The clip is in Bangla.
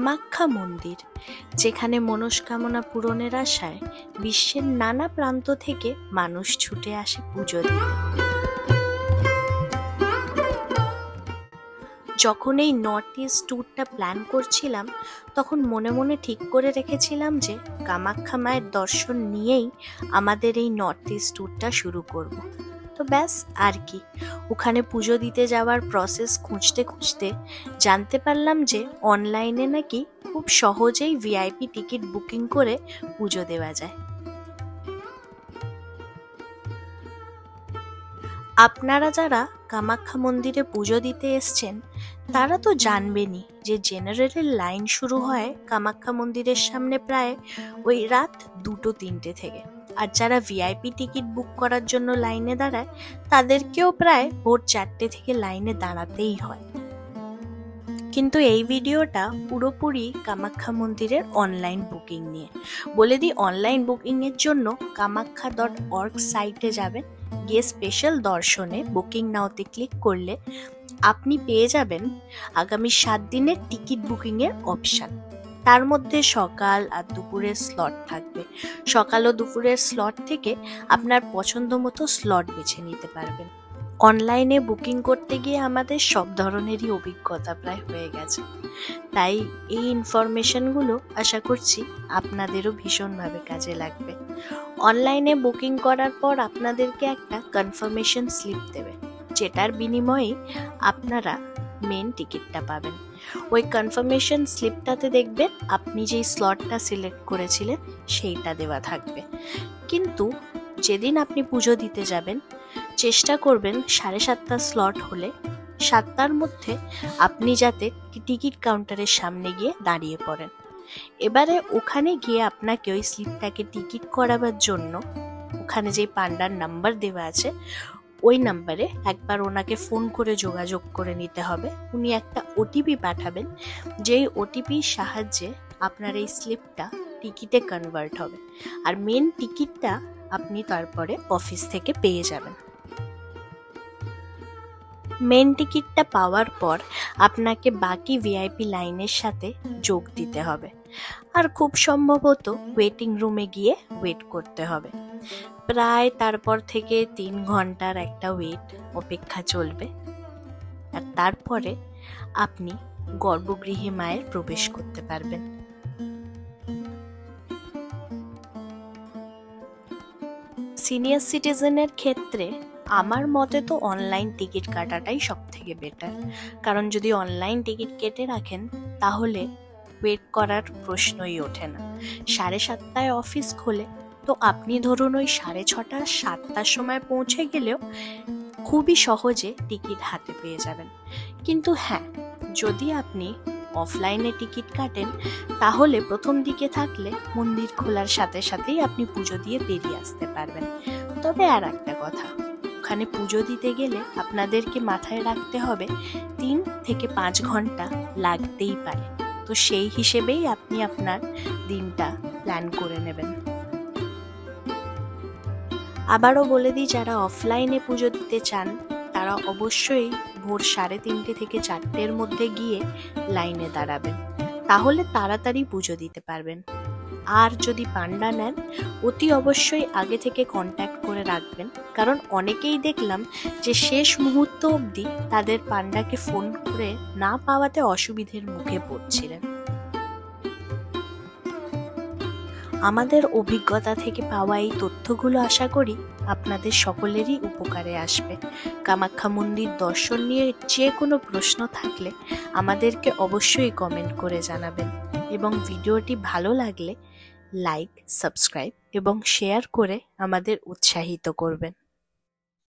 কামাখ্যা মন্দির, যেখানে মনস্কামনা পূরণের আশায় বিশ্বের নানা প্রান্ত থেকে মানুষ ছুটে আসে পুজো দিতে। যখন এই নর্থ ইস্ট ট্যুরটা প্ল্যান করছিলাম, তখন মনে মনে ঠিক করে রেখেছিলাম যে কামাখ্যা মায়ের দর্শন নিয়েই আমাদের এই নর্থ ইস্ট ট্যুরটা শুরু করব। তো ব্যাস আর কি, ওখানে পুজো দিতে যাওয়ার প্রসেস খুঁজতে খুঁজতে জানতে পারলাম যে অনলাইনে নাকি খুব সহজেই ভিআইপি টিকিট বুকিং করে পুজো দেওয়া যায়। আপনারা যারা কামাখ্যা মন্দিরে পুজো দিতে এসছেন তারা তো জানবেনই যে জেনারেলের লাইন শুরু হয় কামাখ্যা মন্দিরের সামনে প্রায় ওই রাত 2-3টে থেকে, আর যারা ভিআইপি টিকিট বুক করার জন্য লাইনে দাঁড়ায় তাদেরকেও প্রায় ভোর 4টে থেকে লাইনে দাঁড়াতেই হয়। কিন্তু এই ভিডিওটা পুরোপুরি কামাখ্যা মন্দিরের অনলাইন বুকিং নিয়ে। বলে দিই, অনলাইন বুকিংয়ের জন্য kamakya.org সাইটে যাবেন, গিয়ে স্পেশাল দর্শনে বুকিং নাওতে ক্লিক করলে আপনি পেয়ে যাবেন আগামী 7 দিনের টিকিট বুকিংয়ের অপশান। তার মধ্যে সকাল আর দুপুরের স্লট থাকবে। সকাল ও দুপুরের স্লট থেকে আপনার পছন্দ মতো স্লট বেছে নিতে পারবেন। অনলাইনে বুকিং করতে গিয়ে আমাদের সব ধরনেরই অভিজ্ঞতা প্রায় হয়ে গেছে, তাই এই ইনফরমেশনগুলো আশা করছি আপনাদেরও ভীষণভাবে কাজে লাগবে। অনলাইনে বুকিং করার পর আপনাদেরকে একটা কনফার্মেশন স্লিপ দেবে, যেটার বিনিময়ে আপনারা মেন টিকিটটা পাবেন। ওই কনফার্মেশন স্লিপটাতে দেখবেন আপনি যেই স্লটটা সিলেক্ট করেছিলেন সেইটা দেওয়া থাকবে। কিন্তু যেদিন আপনি পুজো দিতে যাবেন চেষ্টা করবেন 7:30 স্লট হলে 7টার মধ্যে আপনি যাতে টিকিট কাউন্টারের সামনে গিয়ে দাঁড়িয়ে পড়েন। এবারে ওখানে গিয়ে আপনাকে ওই স্লিপটাকে টিকিট করাবার জন্য ওখানে যে পান্ডার নাম্বার দেওয়া আছে ওই নাম্বারে একবার ওনাকে ফোন করে যোগাযোগ করে নিতে হবে। উনি একটা ওটিপি পাঠাবেন, যেই ওটিপির সাহায্যে আপনার এই স্লিপটা টিকিটে কনভার্ট হবে, আর মেন টিকিটটা আপনি তারপরে অফিস থেকে পেয়ে যাবেন। মেন টিকিটটা পাওয়ার পর আপনাকে বাকি ভিআইপি লাইনের সাথে যোগ দিতে হবে, আর খুব সম্ভবত ওয়েটিং রুমে গিয়ে ওয়েট করতে হবে। প্রায় তারপর থেকে 3 ঘন্টার একটা অপেক্ষা চলবে, আর তারপরে আপনি গর্ভগৃহে মায়ের প্রবেশ করতে পারবেন। সিনিয়র সিটিজেনের ক্ষেত্রে আমার মতে তো অনলাইন টিকিট কাটাটাই সব থেকে বেটার, কারণ যদি অনলাইন টিকিট কেটে রাখেন তাহলে ওয়েট করার প্রশ্নই ওঠে না। 7:30টায় অফিস খোলে, তো আপনি ধরুন ওই 6:30 7টার সময় পৌঁছে গেলেও খুবই সহজে টিকিট হাতে পেয়ে যাবেন। কিন্তু হ্যাঁ, যদি আপনি অফলাইনে টিকিট কাটেন তাহলে প্রথম দিকে থাকলে মন্দির খোলার সাথে সাথেই আপনি পুজো দিয়ে বেরিয়ে আসতে পারবেন। তবে আর একটা কথা, ওখানে পুজো দিতে গেলে আপনাদেরকে মাথায় রাখতে হবে 3 থেকে 5 ঘন্টা লাগতেই পারে, তো সেই হিসেবেই আপনি আপনার দিনটা প্ল্যান করে নেবেন। আবারও বলে দিই, যারা অফলাইনে পুজো দিতে চান তারা অবশ্যই ভোর 3:30 থেকে 4টের মধ্যে গিয়ে লাইনে দাঁড়াবেন, তাহলে তাড়াতাড়ি পুজো দিতে পারবেন। আর যদি পান্ডা নেন অতি অবশ্যই আগে থেকে কন্ট্যাক্ট করে রাখবেন, কারণ অনেকেই দেখলাম যে শেষ মুহূর্ত অবধি তাদের পান্ডাকে ফোন করে না পাওয়াতে অসুবিধার মুখে পড়ছিলেন। আমাদের অভিজ্ঞতা থেকে পাওয়া এই তথ্যগুলো আশা করি আপনাদের সকলেরই উপকারে আসবে। কামাখ্যা মন্দির দর্শন নিয়ে যে কোনো প্রশ্ন থাকলে আমাদেরকে অবশ্যই কমেন্ট করে জানাবেন, এবং ভিডিওটি ভালো লাগলে লাইক, সাবস্ক্রাইব এবং শেয়ার করে আমাদের উৎসাহিত করবেন।